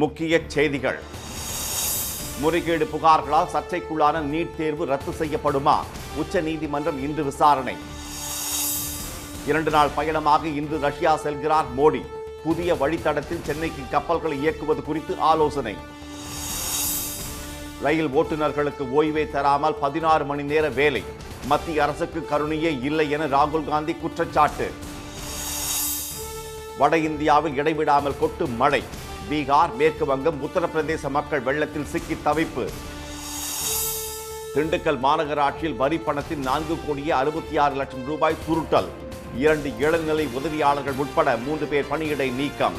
முக்கிய செய்திகள். முறைகேடு புகார்களால் சர்ச்சைக்குள்ளான நீட் தேர்வு ரத்து செய்யப்படுமா? உச்சநீதிமன்றம் இன்று விசாரணை. 2 நாள் பயணமாக இன்று ரஷ்யா செல்கிறார் மோடி. புதிய வழித்தடத்தில் சென்னைக்கு கப்பல்களை இயக்குவது குறித்து ஆலோசனை. ரயில் ஓட்டுநர்களுக்கு ஓய்வே தராமல் 16 மணி நேர வேலை. மத்திய அரசுக்கு கருணையே இல்லை என ராகுல் காந்தி குற்றச்சாட்டு. வட இந்தியாவில் இடைவிடாமல் கொட்டும் மழை. பீகார், மேற்கு வங்கம், உத்தரப்பிரதேச மக்கள் வெள்ளத்தில் சிக்கி தவிப்பு. திண்டுக்கல் மாநகராட்சியில் வரி பணத்தில் 4,66,00,000 ரூபாய் சுருட்டல். 2 இளநிலை உதவியாளர்கள் உட்பட 3 பேர் பணியிடை நீக்கம்.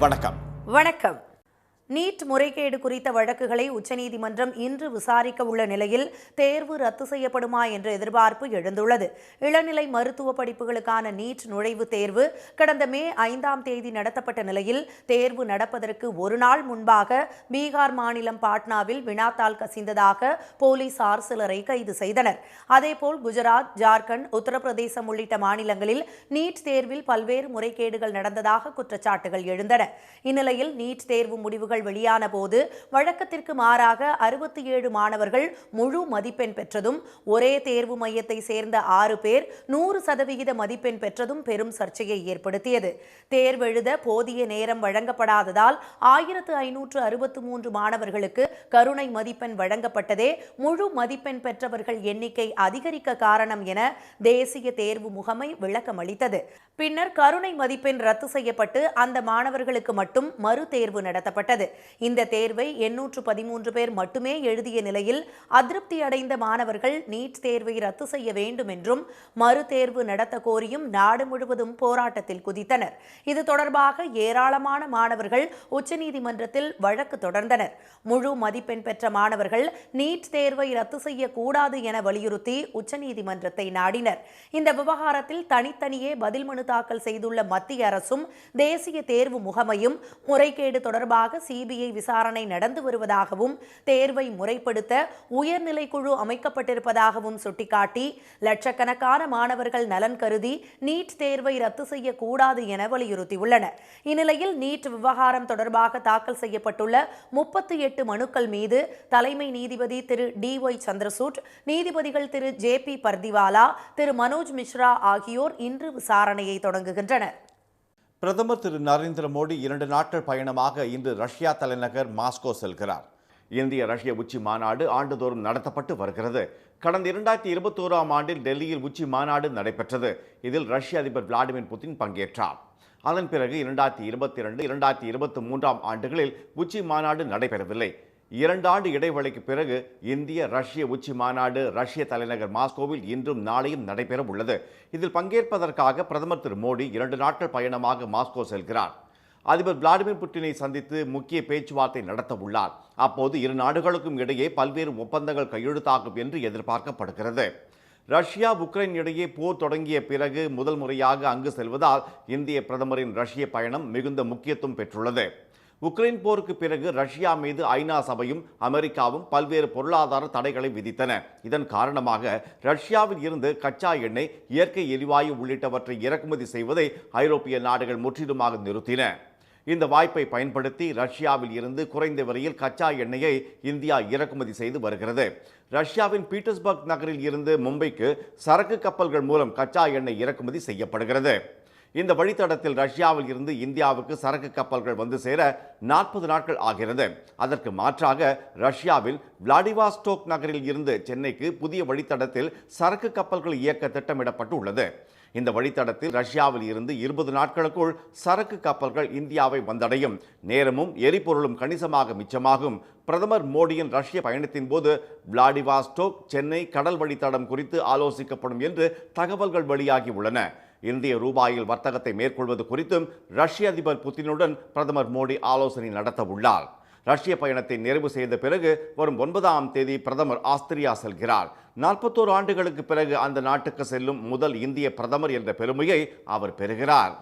வணக்கம். நீட் முறைகேடு குறித்த வழக்குகளை உச்சநீதிமன்றம் இன்று விசாரிக்க உள்ள நிலையில் தேர்வு ரத்து செய்யப்படுமா என்ற எதிர்பார்ப்பு எழுந்துள்ளது. இளநிலை மருத்துவ படிப்புகளுக்கான நீட் நுழைவுத் தேர்வு கடந்த மே 5ஆம் தேதி நடத்தப்பட்ட நிலையில் தேர்வு நடப்பதற்கு ஒரு நாள் முன்பாக பீகார் மாநிலம் பாட்னாவில் வினாத்தாள் கசிந்ததாக போலீசார் சிலரை கைது செய்தனர். அதேபோல் குஜராத், ஜார்க்கண்ட், உத்தரப்பிரதேசம் உள்ளிட்ட மாநிலங்களில் நீட் தேர்வில் பல்வேறு முறைகேடுகள் நடந்ததாக குற்றச்சாட்டுகள் எழுந்தன. இந்நிலையில் நீட் தேர்வு முடிவுகள் வெளியான போது வழக்கத்திற்கு மாறாக 67 மாணவர்கள் முழு மதிப்பெண் பெற்றதும், ஒரே தேர்வு மையத்தை சேர்ந்த 6 பேர் 100% மதிப்பெண் பெற்றதும் பெரும் சர்ச்சையை ஏற்படுத்தியது. தேர்வெழுத போதிய நேரம் வழங்கப்படாததால் 1563 மாணவர்களுக்கு கருணை மதிப்பெண் வழங்கப்பட்டதே முழு மதிப்பெண் பெற்றவர்கள் எண்ணிக்கை அதிகரிக்க காரணம் என தேசிய தேர்வு முகமை விளக்கம் அளித்தது. பின்னர் கருணை மதிப்பெண் ரத்து செய்யப்பட்டு அந்த மாணவர்களுக்கு மட்டும் மறு தேர்வு நடத்தப்பட்டது. இந்த தேர்வை 813 பேர் மட்டுமே எழுதிய நிலையில் அதிருப்தி அடைந்த மாணவர்கள் நீட் தேர்வை ரத்து செய்ய வேண்டும் என்றும் மறு தேர்வு நடத்த கோரியும் நாடு முழுவதும் போராட்டத்தில் குதித்தனர். இது தொடர்பாக ஏராளமான மாணவர்கள் உச்சநீதிமன்றத்தில் வழக்கு தொடர்ந்தனர். முழு மதிப்பெண் பெற்ற மாணவர்கள் நீட் தேர்வை ரத்து செய்யக்கூடாது என வலியுறுத்தி உச்சநீதிமன்றத்தை நாடினர். இந்த விவகாரத்தில் தனித்தனியே பதில் மனு தாக்கல் செய்துள்ள மத்திய அரசும் தேசிய தேர்வு முகமையும் முறைகேடு தொடர்பாக சிபிஐ விசாரணை நடந்து வருவதாகவும், தேர்வை முறைப்படுத்த உயர்நிலை குழு அமைக்கப்பட்டிருப்பதாகவும் சுட்டிக்காட்டி லட்சக்கணக்கான மாணவர்கள் நலன் கருதி நீட் தேர்வை ரத்து செய்யக்கூடாது என வலியுறுத்தியுள்ளனர். இந்நிலையில் நீட் விவகாரம் தொடர்பாக தாக்கல் செய்யப்பட்டுள்ள 38 மனுக்கள் மீது தலைமை நீதிபதி திரு DY சந்திரசூட், நீதிபதிகள் திரு JP பர்திவாலா, திரு மனோஜ் மிஸ்ரா ஆகியோர் இன்று விசாரணையை தொடங்குகின்றனர். பிரதமர் திரு நரேந்திர மோடி 2 நாட்கள் பயணமாக இன்று ரஷ்யா தலைநகர் மாஸ்கோ செல்கிறார். இந்திய ரஷ்ய உச்சி மாநாடு ஆண்டுதோறும் நடத்தப்பட்டு வருகிறது. கடந்த 2021ஆம் ஆண்டில் டெல்லியில் உச்சி மாநாடு நடைபெற்றது. இதில் ரஷ்ய அதிபர் விளாடிமிர் புட்டின் பங்கேற்றார். அதன் பிறகு 2022, 2023ஆம் ஆண்டுகளில் உச்சி மாநாடு நடைபெறவில்லை. 2 ஆண்டு இடைவெளிக்கு பிறகு இந்திய ரஷ்ய உச்சி மாநாடு ரஷ்ய தலைநகர் மாஸ்கோவில் இன்றும் நாளையும் நடைபெற உள்ளது. இதில் பங்கேற்பதற்காக பிரதமர் திரு மோடி 2 நாட்கள் பயணமாக மாஸ்கோ செல்கிறார். அதிபர் விளாடிமிர் புட்டினை சந்தித்து முக்கிய பேச்சுவார்த்தை நடத்த உள்ளார். அப்போது 2 நாடுகளுக்கும் இடையே பல்வேறு ஒப்பந்தங்கள் கையெழுத்தாகும் என்று எதிர்பார்க்கப்படுகிறது. ரஷ்யா, உக்ரைன் இடையே போர் தொடங்கிய பிறகு முதல் முறையாக அங்கு செல்வதால் இந்திய பிரதமரின் ரஷ்ய பயணம் மிகுந்த முக்கியத்துவம் பெற்றுள்ளது. உக்ரைன் போருக்கு பிறகு ரஷ்யா மீது ஐநா சபையும் அமெரிக்காவும் பல்வேறு பொருளாதார தடைகளை விதித்தன. இதன் காரணமாக ரஷ்யாவில் இருந்து கச்சா எண்ணெய், இயற்கை எரிவாயு உள்ளிட்டவற்றை இறக்குமதி செய்வதை ஐரோப்பிய நாடுகள் முற்றிலுமாக நிறுத்தின. இந்த வாய்ப்பை பயன்படுத்தி ரஷ்யாவில் இருந்து குறைந்த விலையில் கச்சா எண்ணெயை இந்தியா இறக்குமதி செய்து வருகிறது. ரஷ்யாவின் பீட்டர்ஸ்பர்க் நகரில் இருந்து மும்பைக்கு சரக்கு கப்பல்கள் மூலம் கச்சா எண்ணெய் இறக்குமதி செய்யப்படுகிறது. இந்த வழித்தடத்தில் ரஷ்யாவில் இருந்து இந்தியாவுக்கு சரக்கு கப்பல்கள் வந்து சேர 40 நாட்கள் ஆகிறது. அதற்கு மாற்றாக ரஷ்யாவில் விளாடிவாஸ்டோக் நகரில் இருந்து சென்னைக்கு புதிய வழித்தடத்தில் சரக்கு கப்பல்கள் இயக்க திட்டமிடப்பட்டு உள்ளது. இந்த வழித்தடத்தில் ரஷ்யாவில் இருந்து 20 நாட்களுக்குள் சரக்கு கப்பல்கள் இந்தியாவை வந்தடையும். நேரமும் எரிபொருளும் கணிசமாக மிச்சமாகும். பிரதமர் மோடியின் ரஷ்ய பயணத்தின் போது விளாடிவாஸ்டோக் சென்னை கடல் வழித்தடம் குறித்து ஆலோசிக்கப்படும் என்று தகவல்கள் வெளியாகி உள்ளன. இந்திய ரூபாயில் வர்த்தகத்தை மேற்கொள்வது குறித்தும் ரஷ்ய அதிபர் புட்டினுடன் பிரதமர் மோடி ஆலோசனை நடத்த உள்ளார். ரஷ்ய பயணத்தை நிறைவு செய்த பிறகு வரும் 9ஆம் தேதி பிரதமர் ஆஸ்திரியா செல்கிறார். 41 ஆண்டுகளுக்கு பிறகு அந்த நாட்டுக்கு செல்லும் முதல் இந்திய பிரதமர் என்ற பெருமையை அவர் பெறுகிறார்.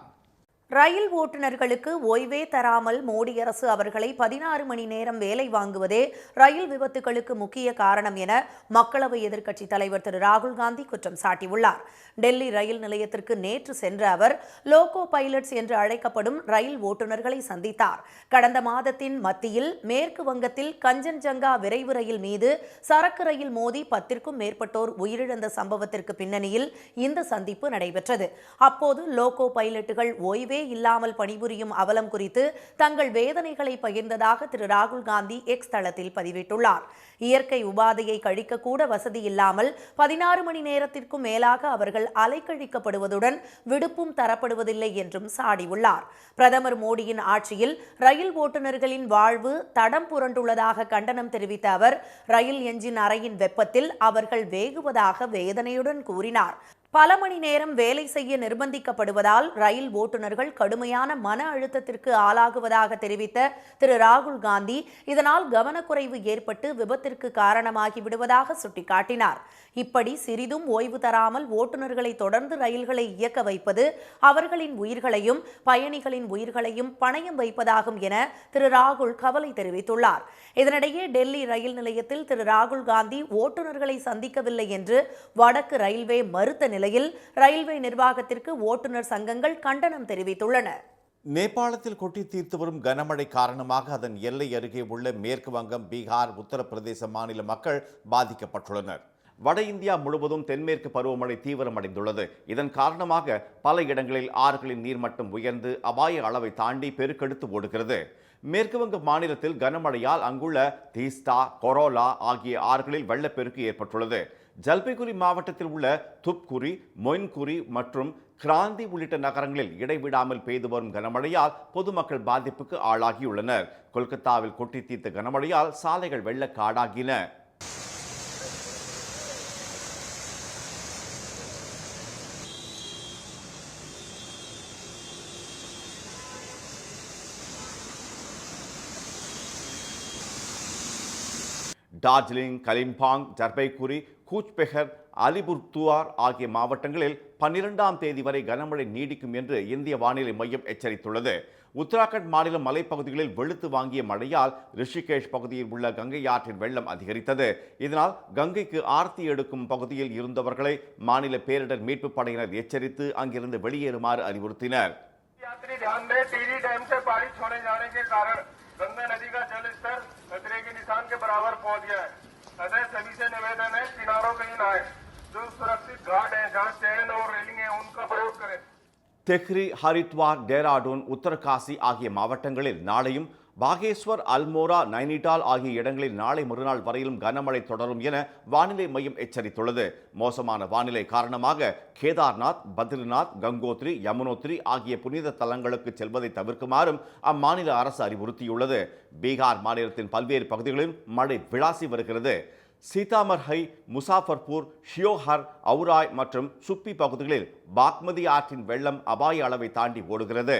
ரயில் ஓட்டுநர்களுக்கு ஓய்வே தராமல் மோடி அரசு அவர்களை 16 மணி நேரம் வேலை வாங்குவதே ரயில் விபத்துகளுக்கு முக்கிய காரணம் என மக்களவை எதிர்க்கட்சித் தலைவர் திரு ராகுல் காந்தி குற்றம் சாட்டியுள்ளார். டெல்லி ரயில் நிலையத்திற்கு நேற்று சென்ற அவர் லோகோ பைலட்ஸ் என்று அழைக்கப்படும் ரயில் ஓட்டுநர்களை சந்தித்தார். கடந்த மாதத்தின் மத்தியில் மேற்கு வங்கத்தில் கஞ்சன்ஜங்கா விரைவு ரயில் மீது சரக்கு ரயில் மோதி 10க்கும் மேற்பட்டோர் உயிரிழந்த சம்பவத்திற்கு பின்னணியில் இந்த சந்திப்பு நடைபெற்றது. அப்போது லோகோ பைலட்டுகள் ஓய்வே இல்லாமல் பணிபுரியும் அவலம் குறித்து தங்கள் வேதனைகளை பகிர்ந்ததாக திரு ராகுல் காந்தி எக்ஸ் தளத்தில் பதிவிட்டுள்ளார். இயற்கை உபாதையை கழிக்கக்கூட வசதி இல்லாமல் 16 மணி நேரத்திற்கும் மேலாக அவர்கள் அலைக்கழிக்கப்படுவதுடன் விடுப்பும் தரப்படுவதில்லை என்றும் சாடியுள்ளார். பிரதமர் மோடியின் ஆட்சியில் ரயில் ஓட்டுநர்களின் வாழ்வு தடம் புரண்டுள்ளதாக கண்டனம் தெரிவித்த அவர் ரயில் என்ஜின் அறையின் வெப்பத்தில் அவர்கள் வேகுவதாக வேதனையுடன் கூறினார். பல மணி நேரம் வேலை செய்ய நிர்பந்திக்கப்படுவதால் ரயில் ஓட்டுநர்கள் கடுமையான மன அழுத்தத்திற்கு ஆளாகுவதாக தெரிவித்த திரு ராகுல் காந்தி இதனால் கவனக்குறைவு ஏற்பட்டு விபத்திற்கு காரணமாகி விடுவதாக சுட்டிக்காட்டினார். இப்படி சிறிதும் ஓய்வு தராமல் ஓட்டுநர்களை தொடர்ந்து ரயில்களை இயக்க வைப்பது அவர்களின் உயிர்களையும் பயணிகளின் உயிர்களையும் பணயம் வைப்பதாகும் என திரு ராகுல் கவலை தெரிவித்துள்ளார். இதனிடையே டெல்லி ரயில் நிலையத்தில் திரு ராகுல் காந்தி ஓட்டுநர்களை சந்திக்கவில்லை என்று வடக்கு ரயில்வே மறுத்த நிலையில் ரயில்வே நிர்வாகத்திற்கு ஓட்டுநர் சங்கங்கள் கண்டனம் தெரிவித்துள்ளன. நேபாளத்தில் கொட்டி தீர்த்து வரும் கனமழை காரணமாக அதன் எல்லை அருகே உள்ள மேற்கு வங்கம், பீகார், உத்தரப்பிரதேச மாநில மக்கள் பாதிக்கப்பட்டுள்ளனர். வட இந்தியா முழுவதும் தென்மேற்கு பருவமழை தீவிரமடைந்துள்ளது. இதன் காரணமாக பல இடங்களில் ஆறுகளின் நீர்மட்டம் உயர்ந்து அபாய அளவை தாண்டி பெருக்கெடுத்து ஓடுகிறது. மேற்கு வங்க மாநிலத்தில் கனமழையால் அங்குள்ள தீஸ்தா, கொரோலா ஆகிய ஆறுகளில் வெள்ளப்பெருக்கு ஏற்பட்டுள்ளது. ஜல்பைகுரி மாவட்டத்தில் உள்ள துப்குரி, மொயின்குரி மற்றும் கிராந்தி உள்ளிட்ட நகரங்களில் இடைவிடாமல் பெய்து வரும் கனமழையால் பொதுமக்கள் பாதிப்புக்கு ஆளாகியுள்ளனர். கொல்கத்தாவில் கொட்டி தீர்த்த கனமழையால் சாலைகள் வெள்ளக்காடாகின. டார்ஜிலிங், கலிம்பாங், ஜல்பைகுரி, கூச்பெஹர், அலிபுர்துவார் ஆகிய மாவட்டங்களில் 12ஆம் தேதி வரை கனமழை நீடிக்கும் என்று இந்திய வானிலை மையம் எச்சரித்துள்ளது. உத்தராகண்ட் மாநில மலைப்பகுதிகளில் வெளுத்து வாங்கிய மழையால் ரிஷிகேஷ் பகுதியில் உள்ள கங்கை ஆற்றின் வெள்ளம் அதிகரித்தது. இதனால் கங்கைக்கு ஆர்த்தி எடுக்கும் பகுதியில் இருந்தவர்களை மாநில பேரிடர் மீட்பு படையினர் எச்சரித்து அங்கிருந்து வெளியேறுமாறு அறிவுறுத்தினர். गंगा नदी का जल स्तर खतरे के निशान के बराबर पहुंच गया है। अतः सभी से निवेदन है किनारों पे ही नहाएं। जो सुरक्षित घाट है जहां चैन और रेलिंग है उनका प्रयोग करें. தெஹ்ரி, ஹரித்வார், டேராடூன், உத்தரகாசி ஆகிய மாவட்டங்களில் நாளையும், பாகேஸ்வர், அல்மோரா, நைனிடால் ஆகிய இடங்களில் நாளை மறுநாள் வரையிலும் கனமழை தொடரும் என வானிலை மையம் எச்சரித்துள்ளது. மோசமான வானிலை காரணமாக கேதார்நாத், பத்ரிநாத், கங்கோத்ரி, யமுனோத்ரி ஆகிய புனித தலங்களுக்கு செல்வதை தவிர்க்குமாறும் அம்மாநில அரசு அறிவுறுத்தியுள்ளது. பீகார் மாநிலத்தின் பல்வேறு பகுதிகளிலும் மழை விளாசி வருகிறது. சீதாமர்ஹை, முசாஃபர்பூர், ஷியோஹர், அவுராய் மற்றும் சுப்பி பகுதிகளில் பாக்மதி ஆற்றின் வெள்ளம் அபாய அளவை தாண்டி ஓடுகிறது.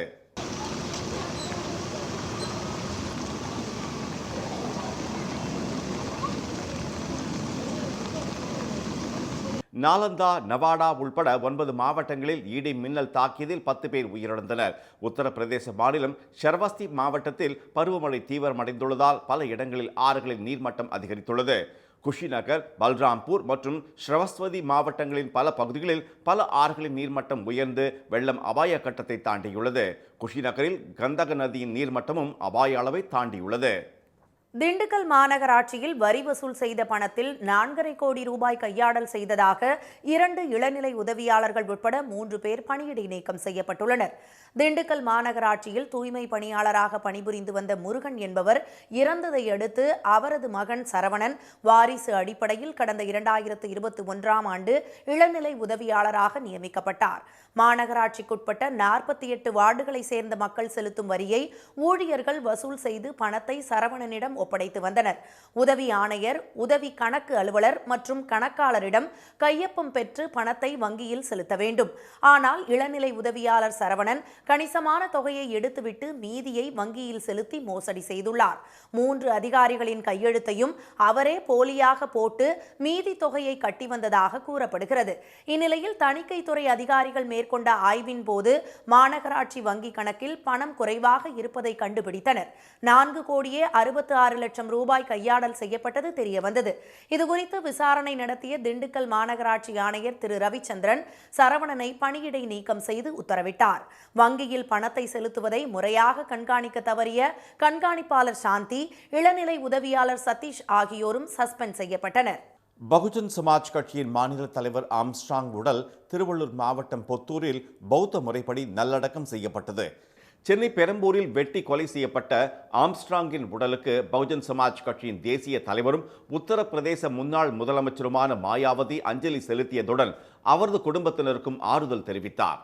நாலந்தா, நவாடா உள்பட 9 மாவட்டங்களில் இடி மின்னல் தாக்கியதில் 10 பேர் உயிரிழந்தனர். உத்தரப்பிரதேச மாநிலம் ஷர்வஸ்தி மாவட்டத்தில் பருவமழை தீவிரமடைந்துள்ளதால் பல இடங்களில் ஆறுகளின் நீர்மட்டம் அதிகரித்துள்ளது. குஷிநகர், பல்ராம்பூர் மற்றும் ஸ்ரவஸ்வதி மாவட்டங்களின் பல பகுதிகளில் பல ஆறுகளின் நீர்மட்டம் உயர்ந்து வெள்ளம் அபாய கட்டத்தை தாண்டியுள்ளது. குஷிநகரில் கந்தக நதியின் நீர்மட்டமும் அபாய அளவை தாண்டியுள்ளது. திண்டுக்கல் மாநகராட்சியில் வரி வசூல் செய்த பணத்தில் 4.5 கோடி ரூபாய் கையாடல் செய்ததாக 2 இளநிலை உதவியாளர்கள் உட்பட 3 பேர் பணியிடை நீக்கம் செய்யப்பட்டுள்ளனர். திண்டுக்கல் மாநகராட்சியில் தூய்மை பணியாளராக பணிபுரிந்து வந்த முருகன் என்பவர் இறந்ததை அடுத்து அவரது மகன் சரவணன் வாரிசு அடிப்படையில் கடந்த 2021ஆம் ஆண்டு இளநிலை உதவியாளராக நியமிக்கப்பட்டார். மாநகராட்சிக்குட்பட்ட 48 வார்டுகளை சேர்ந்த மக்கள் செலுத்தும் வரியை ஊழியர்கள் வசூல் செய்து பணத்தை சரவணனிடம் ஒப்படைத்து வந்தனர். உதவி ஆணையர், உதவி கணக்கு அலுவலர் மற்றும் கணக்காளரிடம் கையொப்பம் பெற்று பணத்தை வங்கியில் செலுத்த வேண்டும். ஆனால் இளநிலை உதவியாளர் சரவணன் கணிசமான தொகையை எடுத்துவிட்டு மீதியை வங்கியில் செலுத்தி மோசடி செய்துள்ளார். 3 அதிகாரிகளின் கையெழுத்தையும் அவரே போலியாக போட்டு மீதி தொகையை கட்டி வந்ததாக கூறப்படுகிறது. இந்நிலையில் தணிக்கைத்துறை அதிகாரிகள் மேற்கொண்ட ஆய்வின் போது மாநகராட்சி வங்கி கணக்கில் பணம் குறைவாக இருப்பதை கண்டுபிடித்தனர். 4,66,00,000 ரூபாய் கையாடல் செய்யப்பட்டது தெரியவந்தது. இதுகுறித்து விசாரணை நடத்திய திண்டுக்கல் மாநகராட்சி ஆணையர் திரு ரவிச்சந்திரன் சரவணனை பணியிடை நீக்கம் செய்து உத்தரவிட்டார். வங்கியில் பணத்தை செலுத்துவதை முறையாக கண்காணிக்க தவறிய கண்காணிப்பாளர் சாந்தி, இளநிலை உதவியாளர் சதீஷ் ஆகியோரும் சஸ்பெண்ட் செய்யப்பட்டனர். பகுஜன் சமாஜ் கட்சியின் மாநில தலைவர் ஆம்ஸ்ட்ராங் உடல் திருவள்ளூர் மாவட்டம் பொத்தூரில் பௌத்த முறைப்படி நல்லடக்கம் செய்யப்பட்டது. சென்னை பெரம்பூரில் வெட்டி கொலை செய்யப்பட்ட ஆம்ஸ்ட்ராங்கின் உடலுக்கு பகுஜன் சமாஜ் கட்சியின் தேசிய தலைவரும் உத்தரப்பிரதேச முன்னாள் முதலமைச்சருமான மாயாவதி அஞ்சலி செலுத்தியதுடன் அவரது குடும்பத்தினருக்கும் ஆறுதல் தெரிவித்தார்.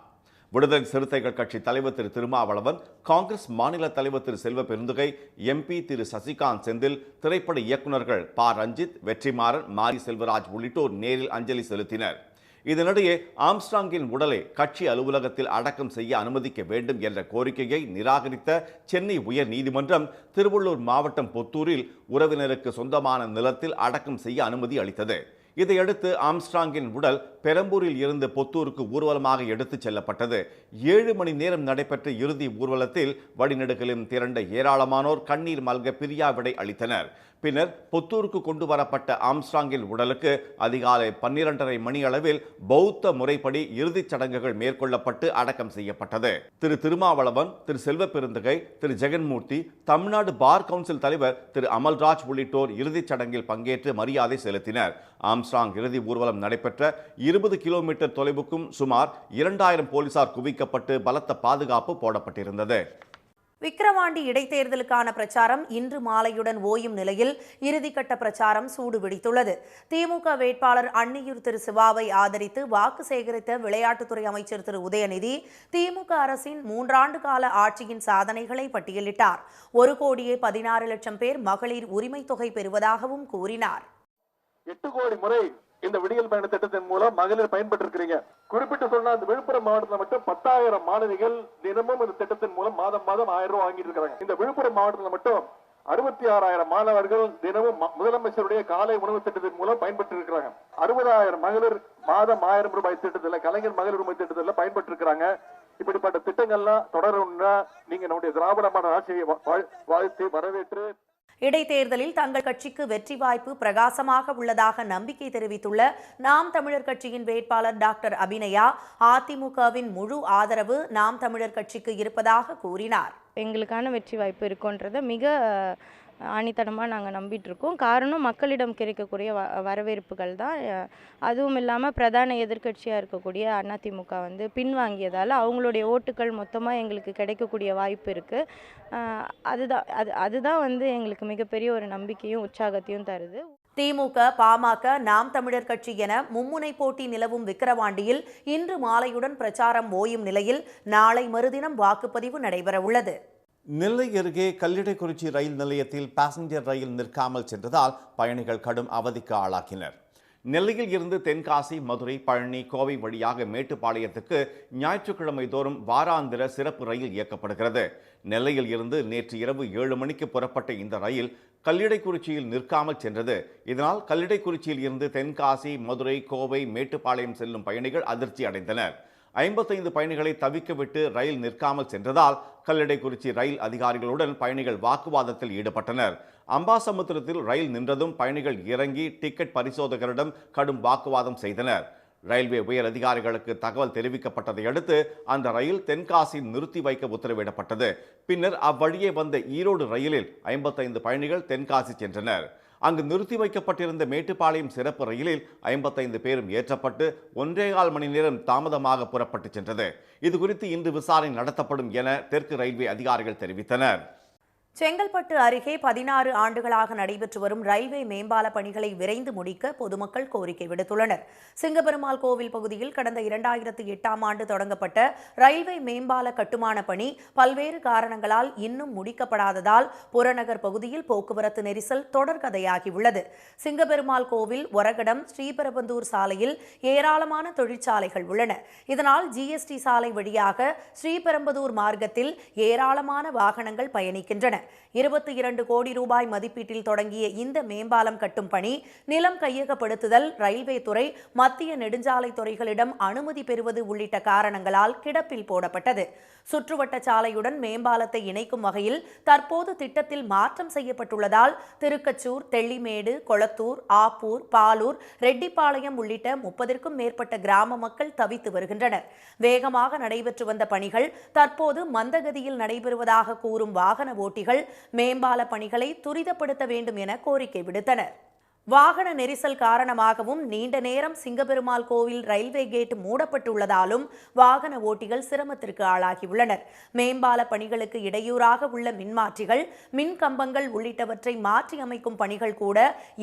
விடுதலை சிறுத்தைகள் கட்சி தலைவர் திரு திருமாவளவன், காங்கிரஸ் மாநில தலைவர் திரு செல்வ பெருந்துகை, எம்பி திரு சசிகாந்த் செந்தில், திரைப்பட இயக்குநர்கள் ப ரஞ்சித், வெற்றிமாறன், மாரி செல்வராஜ் உள்ளிட்டோர் நேரில் அஞ்சலி செலுத்தினர். இதனிடையே ஆம்ஸ்ட்ராங்கின் உடலை கட்சி அலுவலகத்தில் அடக்கம் செய்ய அனுமதிக்க வேண்டும் என்ற கோரிக்கையை நிராகரித்த சென்னை உயர் நீதிமன்றம் திருவள்ளூர் மாவட்டம் பொத்தூரில் உறவினருக்கு சொந்தமான நிலத்தில் அடக்கம் செய்ய அனுமதி அளித்தது. இதையடுத்து ஆம்ஸ்ட்ராங்கின் உடல் பெரம்பூரில் இருந்து பொத்தூருக்கு ஊர்வலமாக எடுத்துச் செல்லப்பட்டது. 7 மணி நேரம் நடைபெற்ற இறுதி ஊர்வலத்தில் வழிநெடுகிலும் திரண்ட ஏராளமானோர் கண்ணீர் மல்க பிரியாவிடை அளித்தனர். பின்னர் பொத்தூருக்கு கொண்டு வரப்பட்ட ஆம்ஸ்ட்ராங்கின் உடலுக்கு அதிகாலை 12:30 மணி அளவில் பௌத்த முறைப்படி இறுதிச் சடங்குகள் மேற்கொள்ளப்பட்டு அடக்கம் செய்யப்பட்டது. திரு திருமாவளவன், திரு செல்வ பெருந்தகை, திரு ஜெகன்மூர்த்தி, தமிழ்நாடு பார் கவுன்சில் தலைவர் திரு அமல்ராஜ் உள்ளிட்டோர் இறுதிச் சடங்கில் பங்கேற்று மரியாதை செலுத்தினர். ஆம்ஸ்ட்ராங் இறுதி ஊர்வலம் நடைபெற்ற 20 கிலோமீட்டர் தொலைவுக்கும் சுமார் 2000 போலீசார் குவிக்கப்பட்டு பலத்த பாதுகாப்பு போடப்பட்டிருந்தது. விக்கிரவாண்டி இடைத்தேர்தலுக்கான பிரச்சாரம் இன்று மாலையுடன் ஓயும் நிலையில் இறுதிக்கட்ட பிரச்சாரம் சூடுபிடித்துள்ளது. திமுக வேட்பாளர் அன்னியூர் திரு சிவாவை ஆதரித்து வாக்கு சேகரித்த விளையாட்டுத்துறை அமைச்சர் திரு உதயநிதி திமுக அரசின் 3 ஆண்டு கால ஆட்சியின் சாதனைகளை பட்டியலிட்டார். 1,16,00,000 பேர் மகளிர் உரிமை தொகை பெறுவதாகவும் கூறினார். 8 கோடி முறை இந்த விடியல் பயண திட்டத்தின் மூலம் மகளிர் பயன்பெற்றிருக்கிறீங்க. குறிப்பிட்டு சொன்னா இந்த விழுப்புரம் மாவட்டத்தில் மட்டும் 10,000 மாணவிகள் தினமும் இந்த திட்டத்தின் மூலம் மாதம் 1000 ரூபாய் வாங்கிட்டு இருக்காங்க. இந்த விழுப்புரம் மாவட்டத்தில் மட்டும் 66,000 மாணவர்கள் தினமும் முதலமைச்சருடைய காலை உணவு திட்டத்தின் மூலம் பயன்பெற்று இருக்கிறாங்க. 60,000 மகளிர் மாதம் 1000 ரூபாய் திட்டத்தில், கலைஞர் மகளிர் உரிமை திட்டத்தில் பயன்பெற்று இருக்கிறாங்க. இப்படிப்பட்ட திட்டங்கள்லாம் தொடரணும்னா நீங்க நம்முடைய திராவிட மாடல் ஆட்சியை வாழ்த்து வரவேற்று இடைத்தேர்தலில் தங்கள் கட்சிக்கு வெற்றி வாய்ப்பு பிரகாசமாக உள்ளதாக நம்பிக்கை தெரிவித்துள்ள நாம் தமிழர் கட்சியின் வேட்பாளர் டாக்டர் அபிநயா, அதிமுகவின் முழு ஆதரவு நாம் தமிழர் கட்சிக்கு இருப்பதாக கூறினார். எங்களுக்கான வெற்றி வாய்ப்பு இருக்குன்றதை மிக ஆணித்தனமாக நாங்கள் நம்பிட்டுருக்கோம். காரணம் மக்களிடம் கிடைக்கக்கூடிய வரவேற்புகள் தான். அதுவும் இல்லாமல் பிரதான எதிர்க்கட்சியாக இருக்கக்கூடிய அதிமுக பின்வாங்கியதால் அவங்களுடைய ஓட்டுகள் மொத்தமாக எங்களுக்கு கிடைக்கக்கூடிய வாய்ப்பு இருக்குது. அதுதான் எங்களுக்கு மிகப்பெரிய ஒரு நம்பிக்கையும் உற்சாகத்தையும் தருது. திமுக, பாமக, நாம் தமிழர் கட்சி என மும்முனை போட்டி நிலவும் விக்கிரவாண்டியில் இன்று மாலையுடன் பிரச்சாரம் ஓயும் நிலையில் நாளை மறுதினம் வாக்குப்பதிவு நடைபெறவுள்ளது. நெல்லை அருகே கல்லிடைக்குறிச்சி ரயில் நிலையத்தில் பாசஞ்சர் ரயில் நிற்காமல் சென்றதால் பயணிகள் கடும் அவதிக்கு ஆளாக்கினர். நெல்லையில் இருந்து தென்காசி, மதுரை, பழனி, கோவை வழியாக மேட்டுப்பாளையத்துக்கு ஞாயிற்றுக்கிழமை தோறும் வாராந்திர சிறப்பு ரயில் இயக்கப்படுகிறது. நெல்லையில் இருந்து நேற்று இரவு 7 மணிக்கு புறப்பட்ட இந்த ரயில் கல்லிடைக்குறிச்சியில் நிற்காமல் சென்றது. இதனால் கல்லிடைக்குறிச்சியில் இருந்து தென்காசி, மதுரை, கோவை, மேட்டுப்பாளையம் செல்லும் பயணிகள் அதிர்ச்சி அடைந்தனர். 55 பயணிகளை தவிக்க விட்டு ரயில் நிற்காமல் சென்றதால் கல்லிடைக்குறிச்சி ரயில் அதிகாரிகளுடன் பயணிகள் வாக்குவாதத்தில் ஈடுபட்டனர். அம்பாசமுத்திரத்தில் ரயில் நின்றதும் பயணிகள் இறங்கி டிக்கெட் பரிசோதகரிடம் கடும் வாக்குவாதம் செய்தனர். ரயில்வே உயர் அதிகாரிகளுக்கு தகவல் தெரிவிக்கப்பட்டதை அடுத்து அந்த ரயில் தென்காசியில் நிறுத்தி வைக்க உத்தரவிடப்பட்டது. பின்னர் அவ்வழியே வந்த ஈரோடு ரயிலில் 55 பயணிகள் தென்காசி சென்றனர். அங்கு நிறுத்தி வைக்கப்பட்டிருந்த மேட்டுப்பாளையம் சிறப்பு ரயிலில் 55 பேரும் ஏற்றப்பட்டு 1.25 மணி நேரம் தாமதமாக புறப்பட்டு சென்றது. இதுகுறித்து இன்று விசாரணை நடத்தப்படும் என தெற்கு ரயில்வே அதிகாரிகள் தெரிவித்தனர். செங்கல்பட்டு அருகே 16 ஆண்டுகளாக நடைபெற்று வரும் ரயில்வே மேம்பால பணிகளை விரைந்து முடிக்க பொதுமக்கள் கோரிக்கை விடுத்துள்ளனர். சிங்கப்பெருமாள் கோவில் பகுதியில் கடந்த 2008ஆம் ஆண்டு தொடங்கப்பட்ட ரயில்வே மேம்பால கட்டுமான பணி பல்வேறு காரணங்களால் இன்னும் முடிக்கப்படாததால் புறநகர் பகுதியில் போக்குவரத்து நெரிசல் தொடர்கதையாகியுள்ளது. சிங்கப்பெருமாள் கோவில், ஒரகடம், ஸ்ரீபெரும்புதூர் சாலையில் ஏராளமான தொழிற்சாலைகள் உள்ளன. இதனால் ஜிஎஸ்டி சாலை வழியாக ஸ்ரீபெரும்புதூர் மார்க்கத்தில் ஏராளமான வாகனங்கள் பயணிக்கின்றன. 22 கோடி ரூபாய் மதிப்பீட்டில் தொடங்கிய இந்த மேம்பாலம் கட்டும் பணி நிலம் கையகப்படுத்துதல், ரயில்வே துறை, மத்திய நெடுஞ்சாலை துறைகளிடம் அனுமதி பெறுவது உள்ளிட்ட காரணங்களால் கிடப்பில் போடப்பட்டது. சுற்றுவட்ட சாலையுடன் மேம்பாலத்தை இணைக்கும் வகையில் தற்போது திட்டத்தில் மாற்றம் செய்யப்பட்டுள்ளதால் திருக்கச்சூர், தெள்ளிமேடு, கொளத்தூர், ஆப்பூர், பாலூர், ரெட்டிப்பாளையம் உள்ளிட்ட 30க்கும் மேற்பட்ட கிராம மக்கள் தவித்து வருகின்றனர். வேகமாக நடைபெற்று வந்த பணிகள் தற்போது மந்தகதியில் நடைபெறுவதாக கூறும் வாகன ஓட்டிகள் மேம்பால பணிகளை துரிதப்படுத்த வேண்டும் என கோரிக்கை விடுத்தனர். வாகன நெரிசல் காரணமாகவும் நீண்ட நேரம் சிங்கப்பெருமாள் கோவில் ரயில்வே கேட் மூடப்பட்டுள்ளதாலும் வாகன ஓட்டிகள் சிரமத்திற்கு ஆளாகியுள்ளனர். மேம்பால பணிகளுக்கு இடையூறாக உள்ள மின்மாற்றிகள், மின் கம்பங்கள் உள்ளிட்டவற்றை மாற்றி அமைக்கும் பணிகள் கூட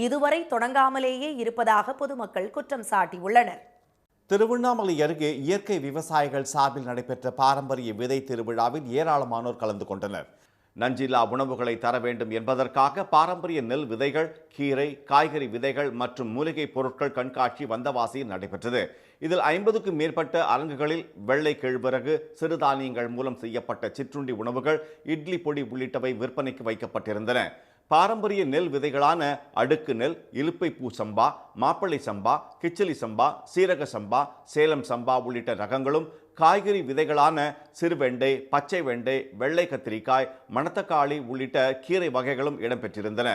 இதுவரை தொடங்காமலேயே இருப்பதாக பொதுமக்கள் குற்றம் சாட்டியுள்ளனர். திருவண்ணாமலை அருகே இயற்கை விவசாயிகள் சார்பில் நடைபெற்ற பாரம்பரிய விதை திருவிழாவில் ஏராளமானோர் கலந்து கொண்டனர். நஞ்சில்லா உணவுகளை தர வேண்டும் என்பதற்காக பாரம்பரிய நெல் விதைகள், கீரை, காய்கறி விதைகள் மற்றும் மூலிகை பொருட்கள் கண்காட்சி வந்தவாசியில் நடைபெற்றது. இதில் 50க்கும் மேற்பட்ட அரங்குகளில் வெள்ளை கேழ்வரகு, சிறுதானியங்கள் மூலம் செய்யப்பட்ட சிற்றுண்டி உணவுகள், இட்லி பொடி உள்ளிட்டவை விற்பனைக்கு வைக்கப்பட்டிருந்தன. பாரம்பரிய நெல் விதைகளான அடுக்கு நெல், இலுப்பை பூ சம்பா, மாப்பிள்ளை சம்பா, கிச்சலி சம்பா, சீரக சம்பா, சேலம் சம்பா உள்ளிட்ட ரகங்களும், காய்கறி விதைகளான சிறுவெண்டை, பச்சை வெண்டை, வெள்ளை கத்திரிக்காய், மணத்தக்காளி உள்ளிட்ட கீரை வகைகளும் இடம்பெற்றிருந்தன.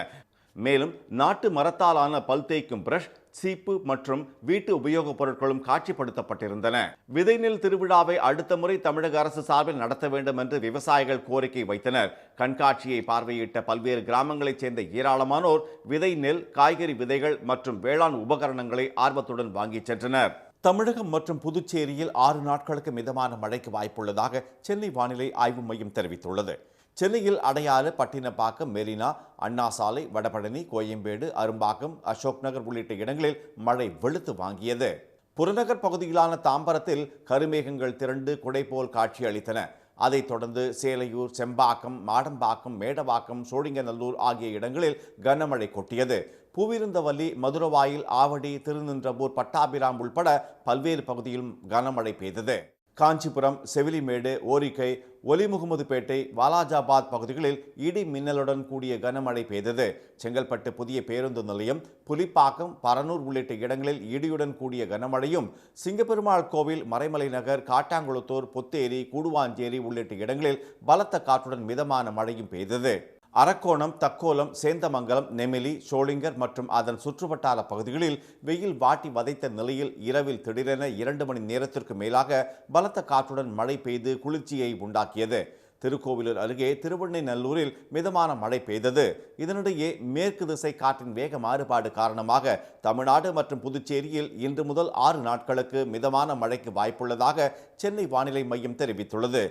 மேலும் நாட்டு மரத்தாலான பல் தேய்க்கும் பிரஷ், சீப்பு மற்றும் வீட்டு உபயோகப் பொருட்களும் காட்சிப்படுத்தப்பட்டிருந்தன. விதை நெல் திருவிழாவை அடுத்த முறை தமிழக அரசு சார்பில் நடத்த வேண்டும் என்று விவசாயிகள் கோரிக்கை வைத்தனர். கண்காட்சியை பார்வையிட்ட பல்வேறு கிராமங்களைச் சேர்ந்த ஏராளமானோர் விதை நெல், காய்கறி விதைகள் மற்றும் வேளாண் உபகரணங்களை ஆர்வத்துடன் வாங்கிச் சென்றனர். தமிழகம் மற்றும் புதுச்சேரியில் 6 நாட்களுக்கு மிதமான மழைக்கு வாய்ப்புள்ளதாக சென்னை வானிலை ஆய்வு மையம் தெரிவித்துள்ளது. சென்னையில் அடையாறு, பட்டினப்பாக்கம், மெரினா, அண்ணா சாலை, வடபழனி, கோயம்பேடு, அரும்பாக்கம், அசோக் நகர் உள்ளிட்ட இடங்களில் மழை வெளுத்து வாங்கியது. புறநகர் பகுதியிலான தாம்பரத்தில் கருமேகங்கள் திரண்டு குடை போல் காட்சி அளித்தன. அதைத் தொடர்ந்து சேலையூர், செம்பாக்கம், மாடம்பாக்கம், மேடவாக்கம், சோழிங்கநல்லூர் ஆகிய இடங்களில் கனமழை கொட்டியது. பூவிருந்தவல்லி, மதுரவாயில், ஆவடி, திருநின்றவூர், பட்டாபிராம் உள்பட பல்வேறு பகுதியிலும் கனமழை பெய்தது. காஞ்சிபுரம், செவிலிமேடு, ஓரிக்கை, ஒலிமுகமதுப்பேட்டை, வாலாஜாபாத் பகுதிகளில் இடி மின்னலுடன் கூடிய கனமழை பெய்தது. செங்கல்பட்டு புதிய பேருந்து நிலையம், புலிப்பாக்கம், பரனூர் உள்ளிட்ட இடங்களில் இடியுடன் கூடிய கனமழையும், சிங்கப்பெருமாள் கோவில், மறைமலை நகர், காட்டாங்குளத்தூர், பொத்தேரி, கூடுவாஞ்சேரி உள்ளிட்ட இடங்களில் பலத்த காற்றுடன் மிதமான மழையும் பெய்தது. அரக்கோணம், தக்கோலம், சேந்தமங்கலம், நெமிலி, சோளிங்கர் மற்றும் அதன் சுற்றுவட்டார பகுதிகளில் வெயில் வாட்டி வதைத்த நிலையில் இரவில் திடீரென 2 மணி நேரத்திற்கு மேலாக பலத்த காற்றுடன் மழை பெய்து குளிர்ச்சியை உண்டாக்கியது. திருக்கோவிலூர் அருகே திருவெண்ணெய்நல்லூரில் மிதமான மழை பெய்தது. இதனிடையே மேற்கு திசை காற்றின் வேக மாறுபாடு காரணமாக தமிழ்நாடு மற்றும் புதுச்சேரியில் இன்று முதல் 6 நாட்களுக்கு மிதமான மழைக்கு வாய்ப்புள்ளதாக சென்னை வானிலை மையம் தெரிவித்துள்ளது.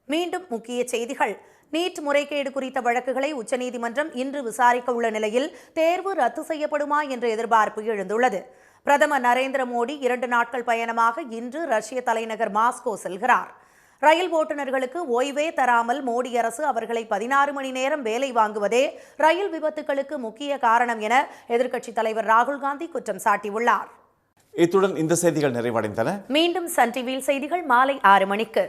மீண்டும் முக்கிய செய்திகள். நீட் முறைகேடு குறித்த வழக்குகளை உச்சநீதிமன்றம் இன்று விசாரிக்க உள்ள நிலையில் தேர்வு ரத்து செய்யப்படுமா என்ற எதிர்பார்ப்பு எழுந்துள்ளது. பிரதமர் நரேந்திர மோடி 2 நாட்கள் பயணமாக இன்று ரஷ்ய தலைநகர் மாஸ்கோ செல்கிறார். ரயில் ஓட்டுநர்களுக்கு ஓய்வே தராமல் மோடி அரசு அவர்களை 16 மணி நேரம் வேலை வாங்குவதே ரயில் விபத்துகளுக்கு முக்கிய காரணம் என எதிர்க்கட்சித் தலைவர் ராகுல் காந்தி குற்றம் சாட்டியுள்ளார். இத்துடன் இந்த செய்திகள் நிறைவடைந்தன. மீண்டும் சன் டிவியில் செய்திகள் மாலை 6 மணிக்கு.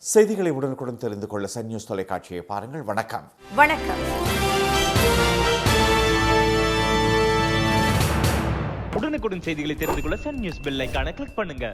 செய்திகளை உடனுக்குடன் தெரிந்து கொள்ள சன் நியூஸ் தொலைக்காட்சியை பாருங்கள். வணக்கம். வணக்கம். உடனுக்குடன் செய்திகளை தெரிந்து கொள்ள சன் நியூஸ் பெல் ஐகானை கிளிக் பண்ணுங்க.